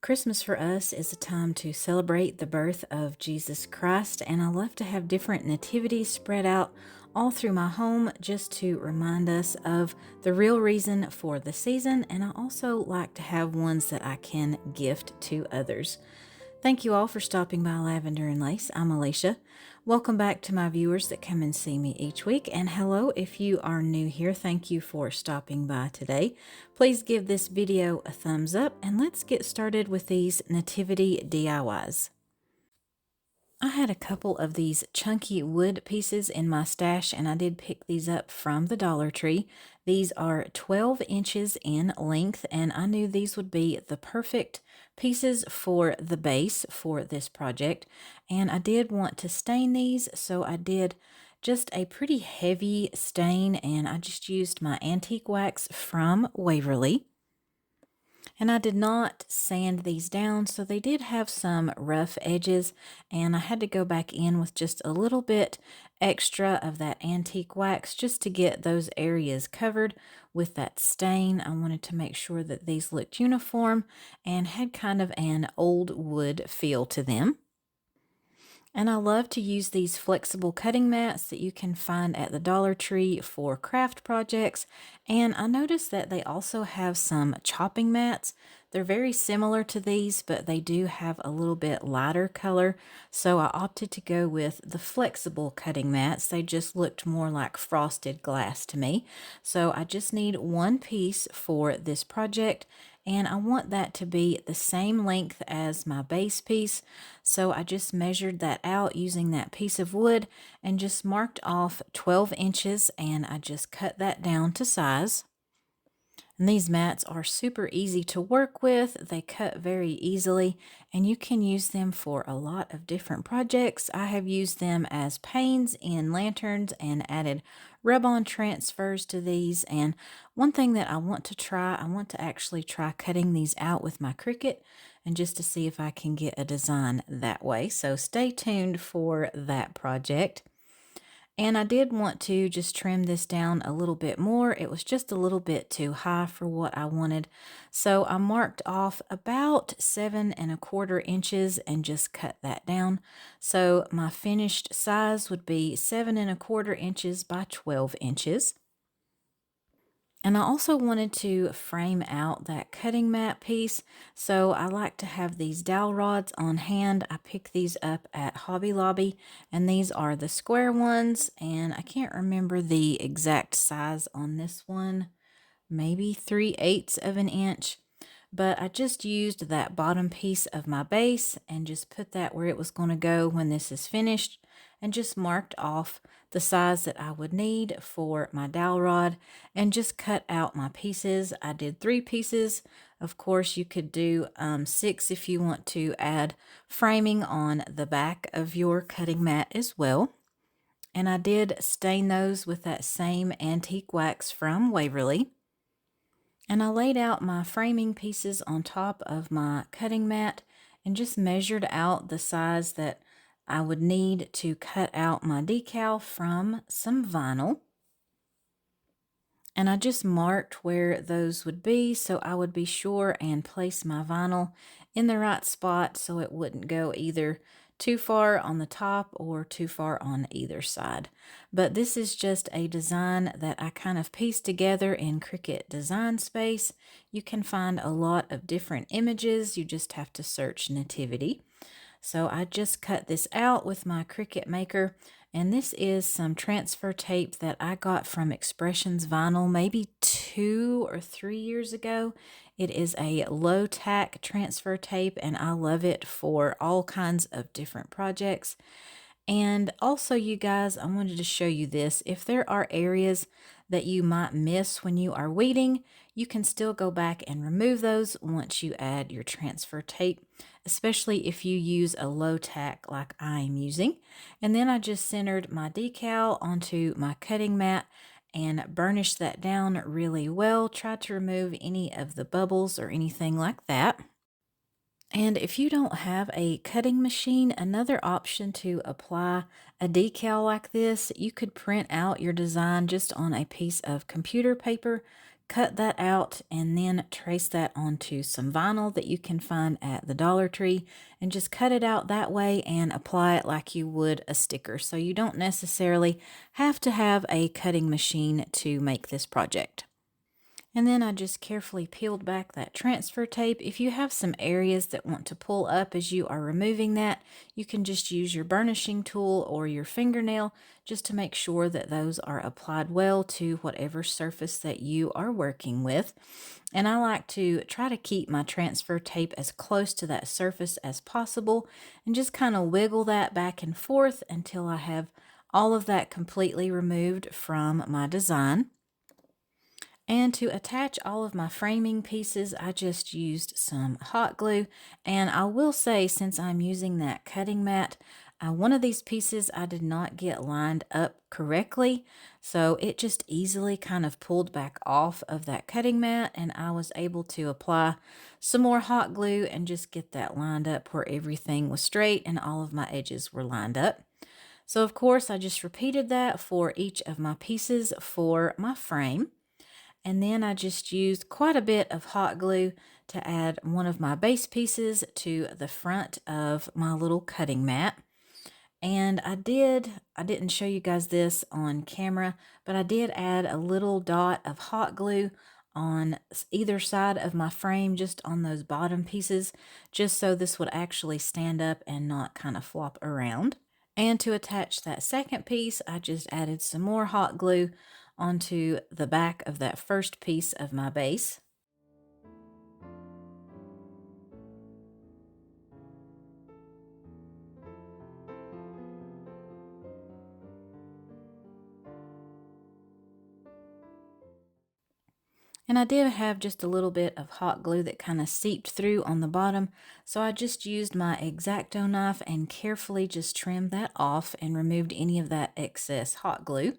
Christmas for us is a time to celebrate the birth of Jesus Christ, and I love to have different nativities spread out all through my home just to remind us of the real reason for the season. And I also like to have ones that I can gift to others. Thank you all for stopping by Lavender and Lace. I'm Alicia. Welcome back to my viewers that come and see me each week. And hello, if you are new here, thank you for stopping by today. Please give this video a thumbs up and let's get started with these Nativity DIYs. I had a couple of these chunky wood pieces in my stash, and I did pick these up from the Dollar Tree. These are 12 inches in length, and I knew these would be the perfect pieces for the base for this project. And I did want to stain these, so I did just a pretty heavy stain, and I just used my antique wax from Waverly. And I did not sand these down, so they did have some rough edges, and I had to go back in with just a little bit extra of that antique wax just to get those areas covered with that stain. I wanted to make sure that these looked uniform and had kind of an old wood feel to them. And I love to use these flexible cutting mats that you can find at the Dollar Tree for craft projects. And I noticed that they also have some chopping mats. They're very similar to these, but they do have a little bit lighter color. So I opted to go with the flexible cutting mats. They just looked more like frosted glass to me. So I just need one piece for this project, and I want that to be the same length as my base piece. So I just measured that out using that piece of wood and just marked off 12 inches, and I just cut that down to size. And these mats are super easy to work with. They cut very easily, and you can use them for a lot of different projects. I have used them as panes in lanterns and added rub-on transfers to these. And one thing that I want to actually try cutting these out with my Cricut, and just to see if I can get a design that way. So stay tuned for that project. And I did want to just trim this down a little bit more. It was just a little bit too high for what I wanted. So I marked off about 7¼ inches and just cut that down. So my finished size would be 7¼ inches by 12 inches. And I also wanted to frame out that cutting mat piece, so I like to have these dowel rods on hand. I picked these up at Hobby Lobby, and these are the square ones, and I can't remember the exact size on this one, maybe 3/8 of an inch. But I just used that bottom piece of my base and just put that where it was going to go when this is finished, and just marked off the size that I would need for my dowel rod and just cut out my pieces. I did 3 pieces. Of course, you could do 6 if you want to add framing on the back of your cutting mat as well. And I did stain those with that same antique wax from Waverly. And I laid out my framing pieces on top of my cutting mat and just measured out the size that I would need to cut out my decal from some vinyl. And I just marked where those would be, so I would be sure and place my vinyl in the right spot so it wouldn't go either too far on the top or too far on either side. But this is just a design that I kind of pieced together in Cricut Design Space. You can find a lot of different images. You just have to search Nativity. So I just cut this out with my Cricut Maker, and this is some transfer tape that I got from Expressions Vinyl maybe 2 or 3 years ago. It is a low tack transfer tape, and I love it for all kinds of different projects. And also, you guys, I wanted to show you this. If there are areas that you might miss when you are weeding, you can still go back and remove those once you add your transfer tape, especially if you use a low tack like I'm using. And then I just centered my decal onto my cutting mat and burnished that down really well. Tried to remove any of the bubbles or anything like that. And if you don't have a cutting machine, another option to apply a decal like this, you could print out your design just on a piece of computer paper, cut that out, and then trace that onto some vinyl that you can find at the Dollar Tree, and just cut it out that way and apply it like you would a sticker. So you don't necessarily have to have a cutting machine to make this project. And then I just carefully peeled back that transfer tape. If you have some areas that want to pull up as you are removing that, you can just use your burnishing tool or your fingernail just to make sure that those are applied well to whatever surface that you are working with. And I like to try to keep my transfer tape as close to that surface as possible and just kind of wiggle that back and forth until I have all of that completely removed from my design. And to attach all of my framing pieces, I just used some hot glue. And I will say, since I'm using that cutting mat, one of these pieces I did not get lined up correctly. So it just easily kind of pulled back off of that cutting mat. And I was able to apply some more hot glue and just get that lined up where everything was straight and all of my edges were lined up. So of course, I just repeated that for each of my pieces for my frame. And then I just used quite a bit of hot glue to add one of my base pieces to the front of my little cutting mat. And I didn't show you guys this on camera, but I did add a little dot of hot glue on either side of my frame, just on those bottom pieces, just so this would actually stand up and not kind of flop around. And to attach that second piece, I just added some more hot glue onto the back of that first piece of my base. And I did have just a little bit of hot glue that kind of seeped through on the bottom, so I just used my X-Acto knife and carefully just trimmed that off and removed any of that excess hot glue.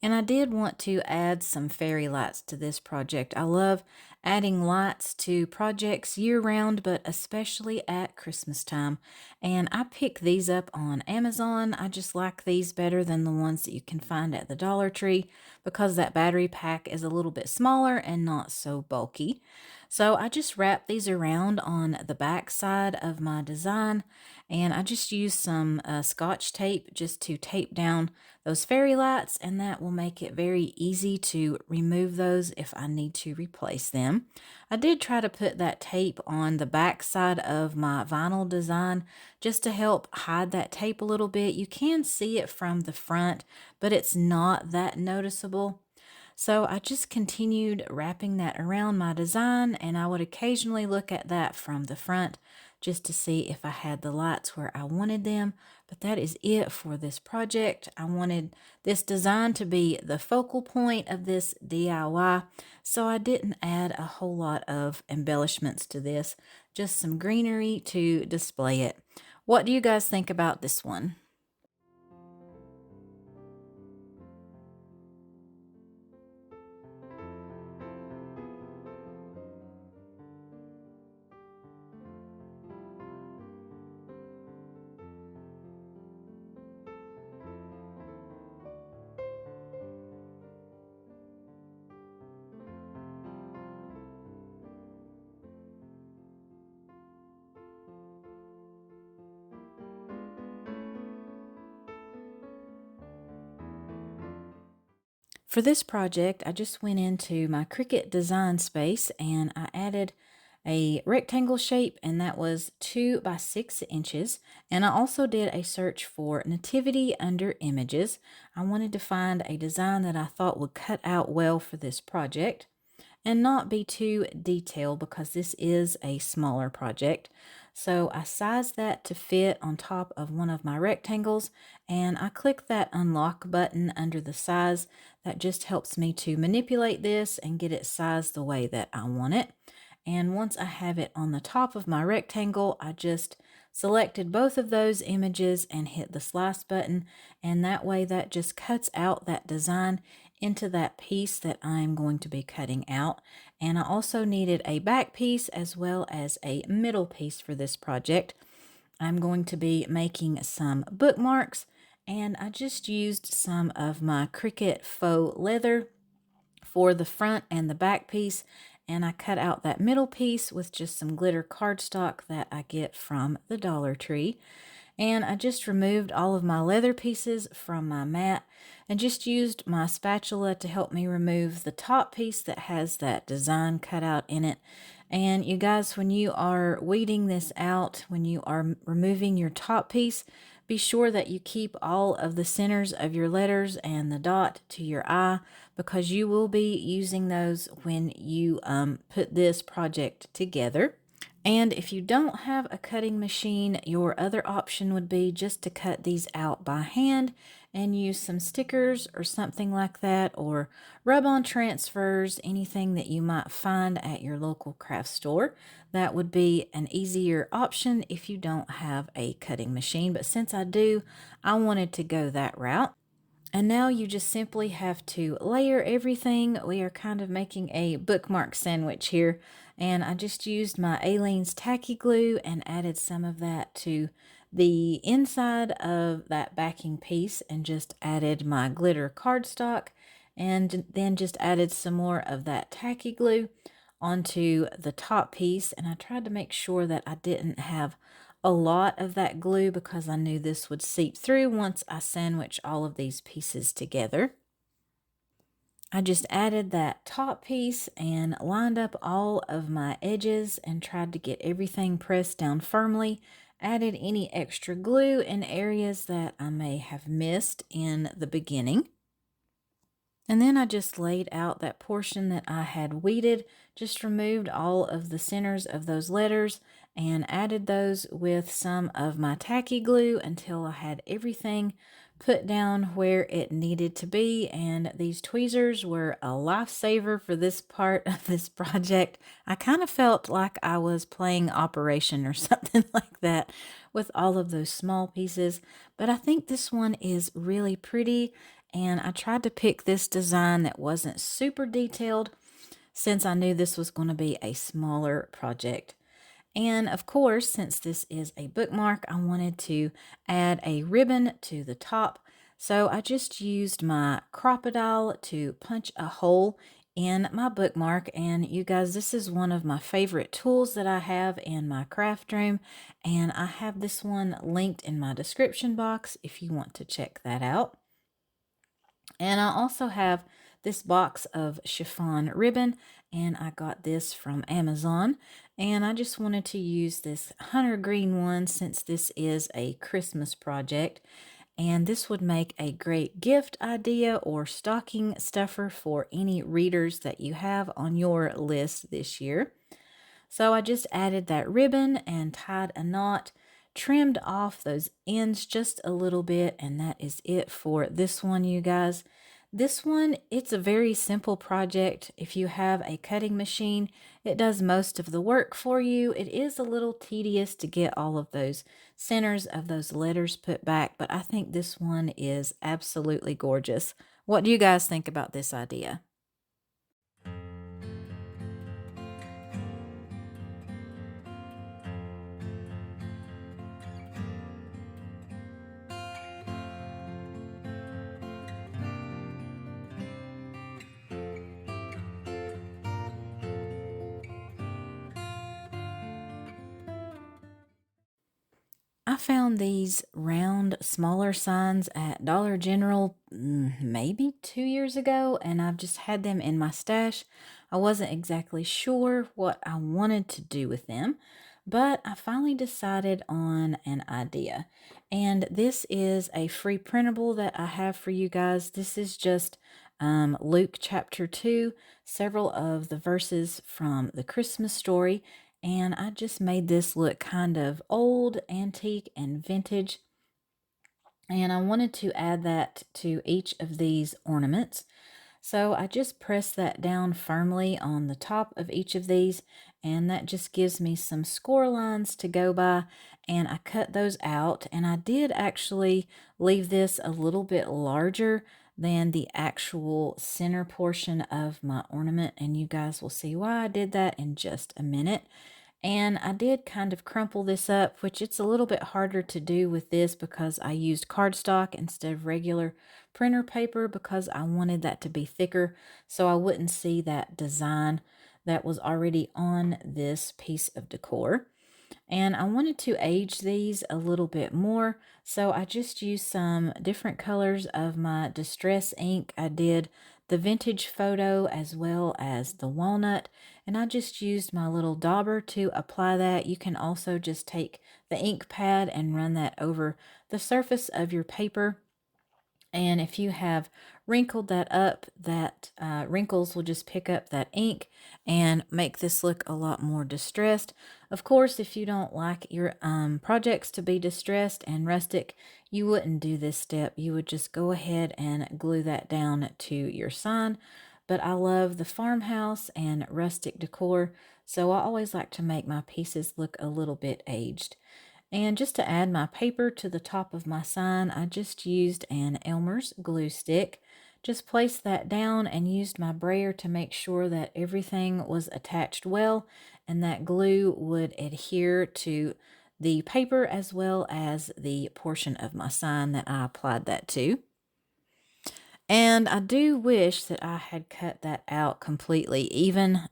And I did want to add some fairy lights to this project. I love adding lights to projects year round, but especially at Christmas time. And I picked these up on Amazon. I just like these better than the ones that you can find at the Dollar Tree because that battery pack is a little bit smaller and not so bulky. So I just wrapped these around on the back side of my design, and I just used some Scotch tape just to tape down those fairy lights, and that will make it very easy to remove those if I need to replace them. I did try to put that tape on the back side of my vinyl design just to help hide that tape a little bit. You can see it from the front, but it's not that noticeable. So I just continued wrapping that around my design, and I would occasionally look at that from the front just to see if I had the lights where I wanted them. But that is it for this project. I wanted this design to be the focal point of this DIY, so I didn't add a whole lot of embellishments to this, just some greenery to display it. What do you guys think about this one? For this project, I just went into my Cricut design space and I added a rectangle shape, and that was 2 by 6 inches. And I also did a search for nativity under images. I wanted to find a design that I thought would cut out well for this project and not be too detailed because this is a smaller project. So I sized that to fit on top of one of my rectangles, and I click that unlock button under the size. That just helps me to manipulate this and get it sized the way that I want it. And once I have it on the top of my rectangle, I just selected both of those images and hit the slice button, and that way that just cuts out that design into that piece that I'm going to be cutting out. And I also needed a back piece as well as a middle piece for this project. I'm going to be making some bookmarks, and I just used some of my Cricut faux leather for the front and the back piece, and I cut out that middle piece with just some glitter cardstock that I get from the Dollar Tree. And I just removed all of my leather pieces from my mat and just used my spatula to help me remove the top piece that has that design cut out in it. And you guys, when you are weeding this out, when you are removing your top piece, be sure that you keep all of the centers of your letters and the dot to your eye, because you will be using those when you put this project together. And if you don't have a cutting machine, your other option would be just to cut these out by hand and use some stickers or something like that, or rub-on transfers, anything that you might find at your local craft store. That would be an easier option if you don't have a cutting machine. But since I do, I wanted to go that route. And now you just simply have to layer everything. We are kind of making a bookmark sandwich here. And I just used my Aleene's tacky glue and added some of that to the inside of that backing piece, and just added my glitter cardstock, and then just added some more of that tacky glue onto the top piece. And I tried to make sure that I didn't have a lot of that glue, because I knew this would seep through once I sandwich all of these pieces together. I just added that top piece and lined up all of my edges and tried to get everything pressed down firmly. Added any extra glue in areas that I may have missed in the beginning. And then I just laid out that portion that I had weeded, just removed all of the centers of those letters and added those with some of my tacky glue until I had everything put down where it needed to be. And these tweezers were a lifesaver for this part of this project. I kind of felt like I was playing Operation or something like that with all of those small pieces. But I think this one is really pretty. And I tried to pick this design that wasn't super detailed, since I knew this was going to be a smaller project. And of course, since this is a bookmark, I wanted to add a ribbon to the top. So I just used my crocodile to punch a hole in my bookmark. And you guys, this is one of my favorite tools that I have in my craft room. And I have this one linked in my description box if you want to check that out. And I also have this box of chiffon ribbon, and I got this from Amazon. And I just wanted to use this hunter green one since this is a Christmas project. And this would make a great gift idea or stocking stuffer for any readers that you have on your list this year. So I just added that ribbon and tied a knot, trimmed off those ends just a little bit, and that is it for this one, you guys. This one, it's a very simple project. If you have a cutting machine, it does most of the work for you. It is a little tedious to get all of those centers of those letters put back, but I think this one is absolutely gorgeous. What do you guys think about this idea? I found these round, smaller signs at Dollar General maybe 2 years ago, and I've just had them in my stash. I wasn't exactly sure what I wanted to do with them, but I finally decided on an idea. And this is a free printable that I have for you guys. This is just Luke chapter 2, several of the verses from the Christmas story, and I just made this look kind of old, antique, and vintage. And I wanted to add that to each of these ornaments. So I just press that down firmly on the top of each of these, and that just gives me some score lines to go by, and I cut those out. And I did actually leave this a little bit larger than the actual center portion of my ornament, and you guys will see why I did that in just a minute. And I did kind of crumple this up, which it's a little bit harder to do with this because I used cardstock instead of regular printer paper because I wanted that to be thicker so I wouldn't see that design that was already on this piece of decor. And I wanted to age these a little bit more, so I just used some different colors of my distress ink. I did the vintage photo as well as the walnut, and I just used my little dauber to apply that. You can also just take the ink pad and run that over the surface of your paper. And if you have wrinkled that up, that wrinkles will just pick up that ink and make this look a lot more distressed. Of course, if you don't like your projects to be distressed and rustic, you wouldn't do this step. You would just go ahead and glue that down to your sign. But I love the farmhouse and rustic decor, so I always like to make my pieces look a little bit aged. And just to add my paper to the top of my sign, I just used an Elmer's glue stick. Just placed that down and used my brayer to make sure that everything was attached well and that glue would adhere to the paper as well as the portion of my sign that I applied that to. And I do wish that I had cut that out completely. Even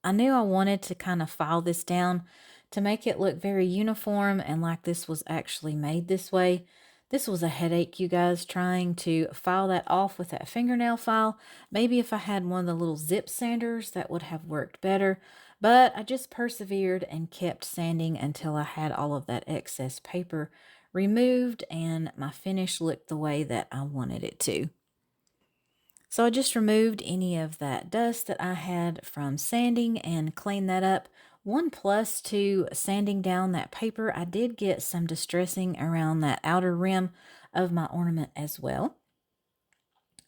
I knew I wanted to kind of file this down to make it look very uniform and like this was actually made this way. This was a headache, you guys, trying to file that off with that fingernail file. Maybe if I had one of the little zip sanders, that would have worked better. But I just persevered and kept sanding until I had all of that excess paper removed and my finish looked the way that I wanted it to. So I just removed any of that dust that I had from sanding and cleaned that up. One plus to sanding down that paper, I did get some distressing around that outer rim of my ornament as well.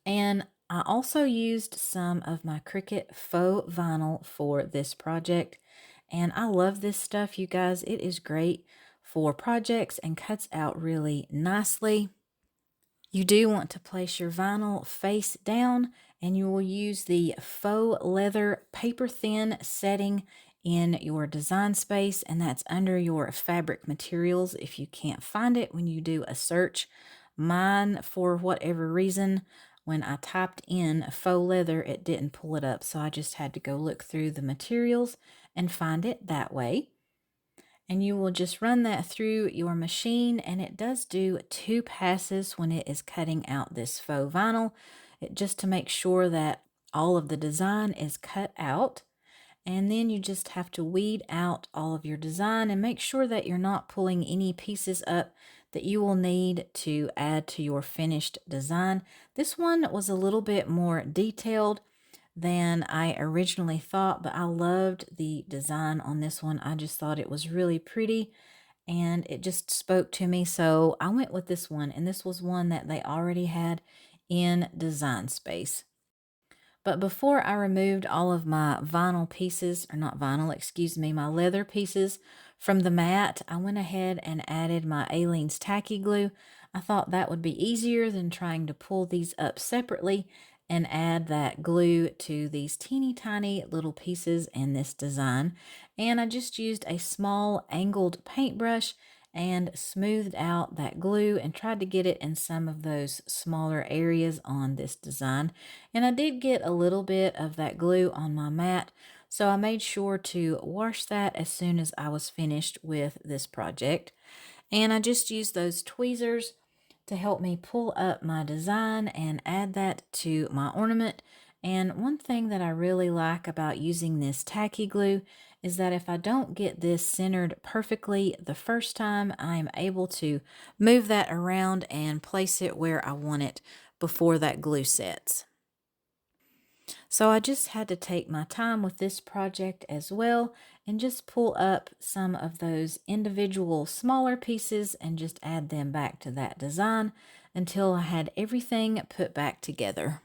And I also used some of my Cricut faux vinyl for this project. And I love this stuff, you guys. It is great for projects and cuts out really nicely. You do want to place your vinyl face down, and you will use the faux leather paper thin setting in your design space, and that's under your fabric materials if you can't find it when you do a search. Mine, for whatever reason, when I typed in faux leather, it didn't pull it up, so I just had to go look through the materials and find it that way. And you will just run that through your machine, and it does do 2 passes when it is cutting out this faux vinyl, just to make sure that all of the design is cut out. And then you just have to weed out all of your design and make sure that you're not pulling any pieces up that you will need to add to your finished design. This one was a little bit more detailed than I originally thought, but I loved the design on this one. I just thought it was really pretty and it just spoke to me. So I went with this one, and this was one that they already had in Design Space. But before I removed all of my vinyl pieces, or not vinyl, excuse me, my leather pieces from the mat, I went ahead and added my Aleene's tacky glue. I thought that would be easier than trying to pull these up separately and add that glue to these teeny tiny little pieces in this design. And I just used a small angled paintbrush and smoothed out that glue and tried to get it in some of those smaller areas on this design. And I did get a little bit of that glue on my mat, so I made sure to wash that as soon as I was finished with this project. And I just used those tweezers to help me pull up my design and add that to my ornament. And one thing that I really like about using this tacky glue is that if I don't get this centered perfectly the first time, I am able to move that around and place it where I want it before that glue sets. So I just had to take my time with this project as well and just pull up some of those individual smaller pieces and just add them back to that design until I had everything put back together.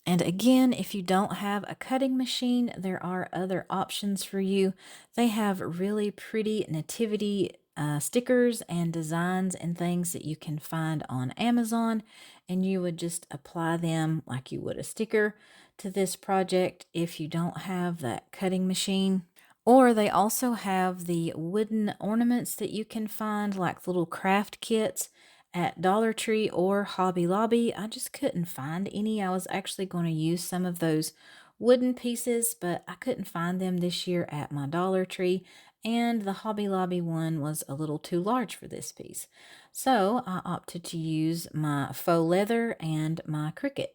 And again, if you don't have a cutting machine, there are other options for you. They have really pretty nativity stickers and designs and things that you can find on Amazon, and you would just apply them like you would a sticker to this project if you don't have that cutting machine. Or they also have the wooden ornaments that you can find, like little craft kits at Dollar Tree or Hobby Lobby. I just couldn't find any. I was actually going to use some of those wooden pieces, but I couldn't find them this year at my Dollar Tree, and the Hobby Lobby one was a little too large for this piece. So I opted to use my faux leather and my Cricut.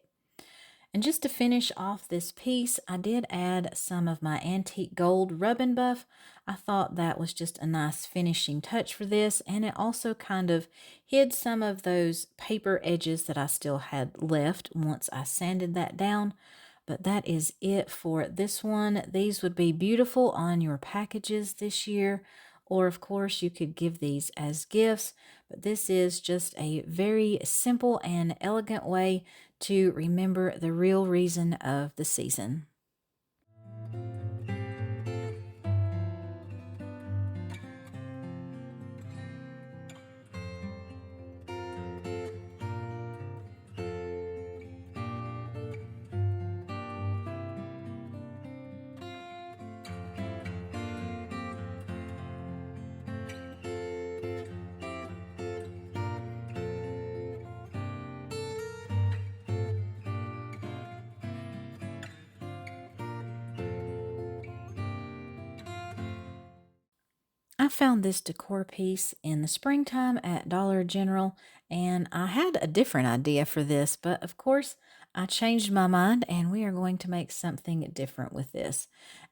And just to finish off this piece, I did add some of my antique gold rub and buff. I thought that was just a nice finishing touch for this, and it also kind of hid some of those paper edges that I still had left once I sanded that down. But that is it for this one. These would be beautiful on your packages this year, or of course, you could give these as gifts. But this is just a very simple and elegant way to remember the real reason of the season. I found this decor piece in the springtime at Dollar General, and I had a different idea for this, but of course, I changed my mind and we are going to make something different with this.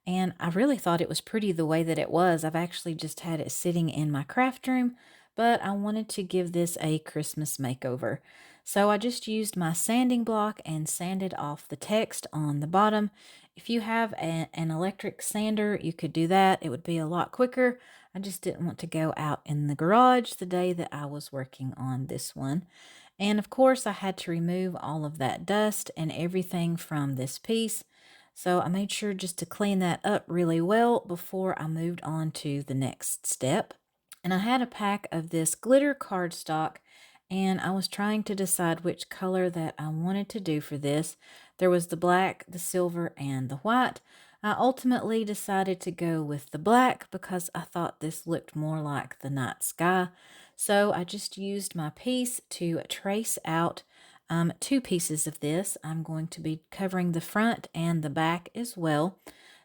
And I really thought it was pretty the way that it was. I've actually just had it sitting in my craft room, but I wanted to give this a Christmas makeover. So I just used my sanding block and sanded off the text on the bottom. If you have an electric sander, you could do that. It would be a lot quicker. I just didn't want to go out in the garage the day that I was working on this one. And of course, I had to remove all of that dust and everything from this piece. So I made sure just to clean that up really well before I moved on to the next step. And I had a pack of this glitter cardstock, and I was trying to decide which color that I wanted to do for this. There was the black, the silver, and the white. I ultimately decided to go with the black because I thought this looked more like the night sky. So I just used my piece to trace out two pieces of this. I'm going to be covering the front and the back as well.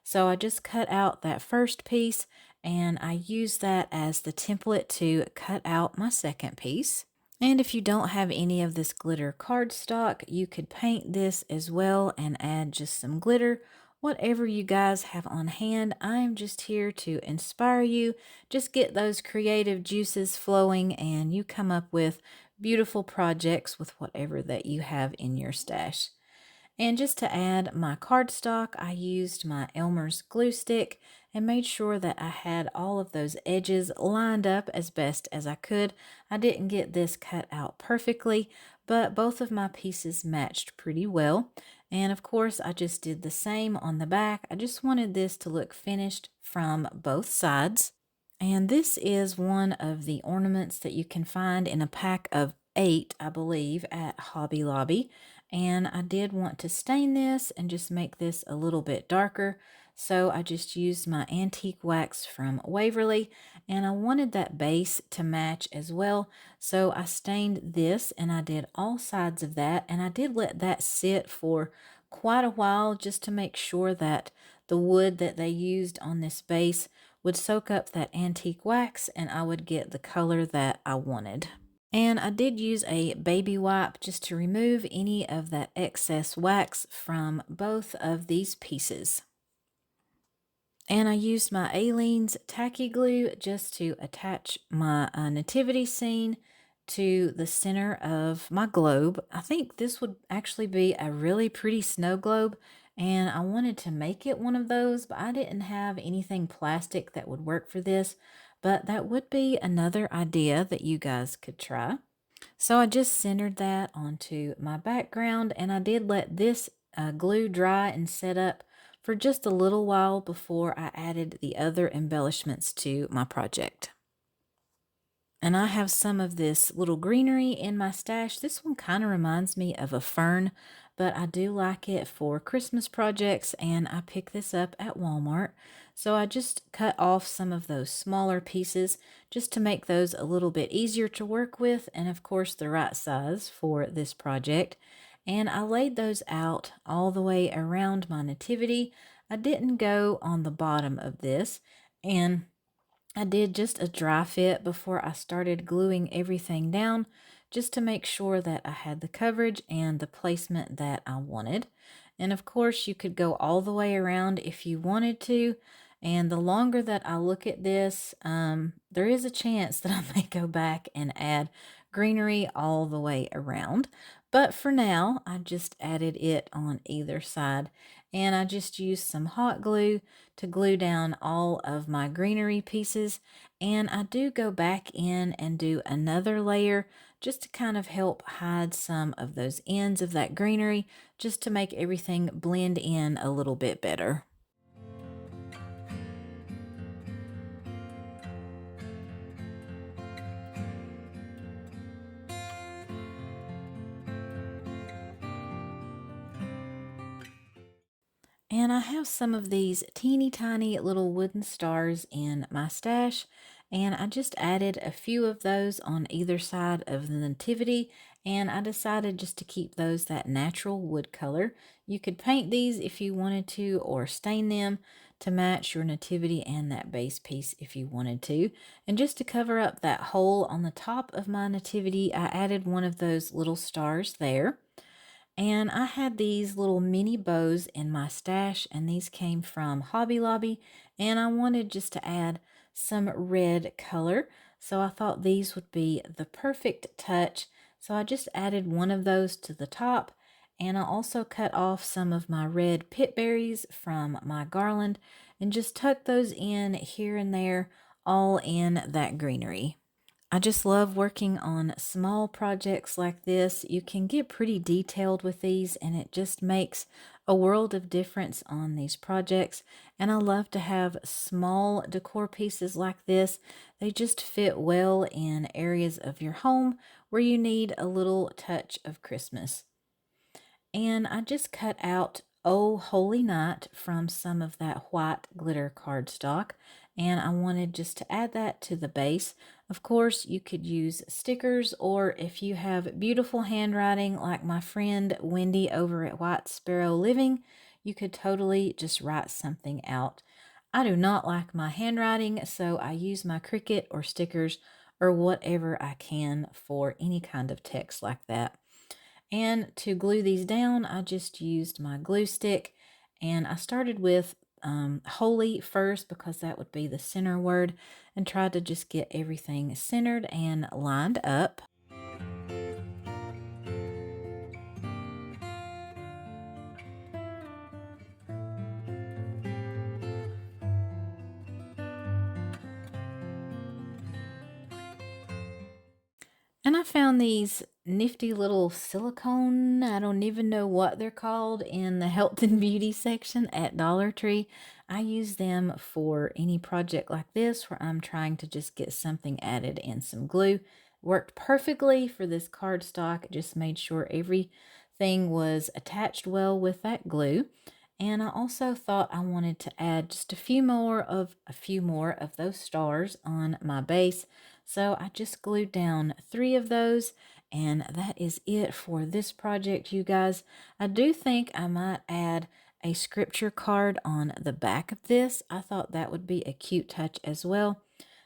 So I just cut out that first piece and I used that as the template to cut out my second piece. And if you don't have any of this glitter cardstock, you could paint this as well and add just some glitter. Whatever you guys have on hand, I'm just here to inspire you. Just get those creative juices flowing and you come up with beautiful projects with whatever that you have in your stash. And just to add my cardstock, I used my Elmer's glue stick and made sure that I had all of those edges lined up as best as I could. I didn't get this cut out perfectly, but both of my pieces matched pretty well. And of course, I just did the same on the back. I just wanted this to look finished from both sides. And this is one of the ornaments that you can find in a pack of 8, I believe, at Hobby Lobby. And I did want to stain this and just make this a little bit darker. So I just used my antique wax from Waverly, and I wanted that base to match as well. So I stained this and I did all sides of that, and I did let that sit for quite a while just to make sure that the wood that they used on this base would soak up that antique wax and I would get the color that I wanted. And I did use a baby wipe just to remove any of that excess wax from both of these pieces. And I used my Aleene's tacky glue just to attach my nativity scene to the center of my globe. I think this would actually be a really pretty snow globe, and I wanted to make it one of those, but I didn't have anything plastic that would work for this. But that would be another idea that you guys could try. So I just centered that onto my background, and I did let this glue dry and set up for just a little while before I added the other embellishments to my project. And I have some of this little greenery in my stash. This one kind of reminds me of a fern, but I do like it for Christmas projects, and I picked this up at Walmart. So I just cut off some of those smaller pieces just to make those a little bit easier to work with, and of course the right size for this project. And I laid those out all the way around my nativity. I didn't go on the bottom of this, and I did just a dry fit before I started gluing everything down, just to make sure that I had the coverage and the placement that I wanted. And of course, you could go all the way around if you wanted to. And the longer that I look at this, there is a chance that I may go back and add greenery all the way around. But for now, I just added it on either side. And I just used some hot glue to glue down all of my greenery pieces. And I do go back in and do another layer just to kind of help hide some of those ends of that greenery, just to make everything blend in a little bit better. And I have some of these teeny tiny little wooden stars in my stash, and I just added a few of those on either side of the nativity, and I decided just to keep those that natural wood color. You could paint these if you wanted to, or stain them to match your nativity and that base piece if you wanted to. And just to cover up that hole on the top of my nativity, I added one of those little stars there. And I had these little mini bows in my stash, and these came from Hobby Lobby, and I wanted just to add some red color. So I thought these would be the perfect touch. So I just added one of those to the top, and I also cut off some of my red pit berries from my garland and just tucked those in here and there, all in that greenery. I just love working on small projects like this. You can get pretty detailed with these, and it just makes a world of difference on these projects. And I love to have small decor pieces like this. They just fit well in areas of your home where you need a little touch of Christmas. And I just cut out Oh Holy Night from some of that white glitter cardstock, and I wanted just to add that to the base. Of course, you could use stickers, or if you have beautiful handwriting like my friend Wendy over at White Sparrow Living, you could totally just write something out. I do not like my handwriting, so I use my Cricut or stickers or whatever I can for any kind of text like that. And to glue these down, I just used my glue stick, and I started with holy first because that would be the center word, and tried to just get everything centered and lined up. And I found these nifty little silicone, I don't even know what they're called, in the health and beauty section at Dollar Tree. I use them for any project like this where I'm trying to just get something added and some glue. Worked perfectly for this cardstock. It just made sure everything was attached well with that glue. And I also thought I wanted to add just a few more of those stars on my base. So I just glued down 3 of those, and that is it for this project, you guys. I do think I might add a scripture card on the back of this. I thought that would be a cute touch as well.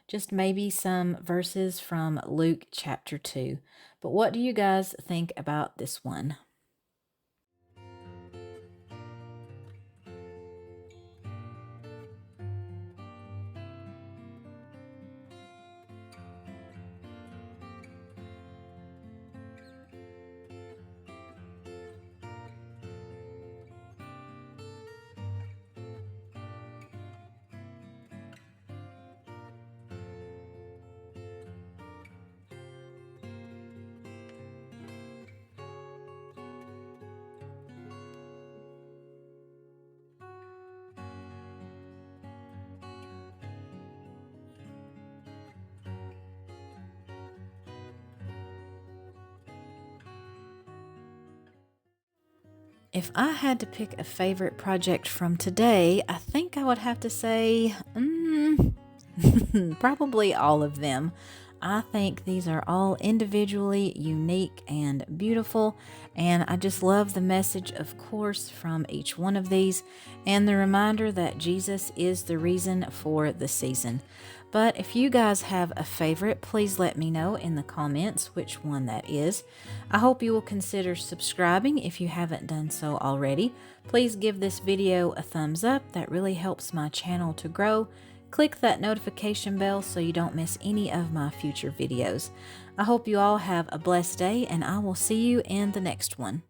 Just maybe some verses from Luke chapter 2. But what do you guys think about this one? If I had to pick a favorite project from today, I think I would have to say, probably all of them. I think these are all individually unique and beautiful, and I just love the message, of course, from each one of these, and the reminder that Jesus is the reason for the season. But if you guys have a favorite, please let me know in the comments which one that is. I hope you will consider subscribing if you haven't done so already. Please give this video a thumbs up. That really helps my channel to grow. Click that notification bell so you don't miss any of my future videos. I hope you all have a blessed day, and I will see you in the next one.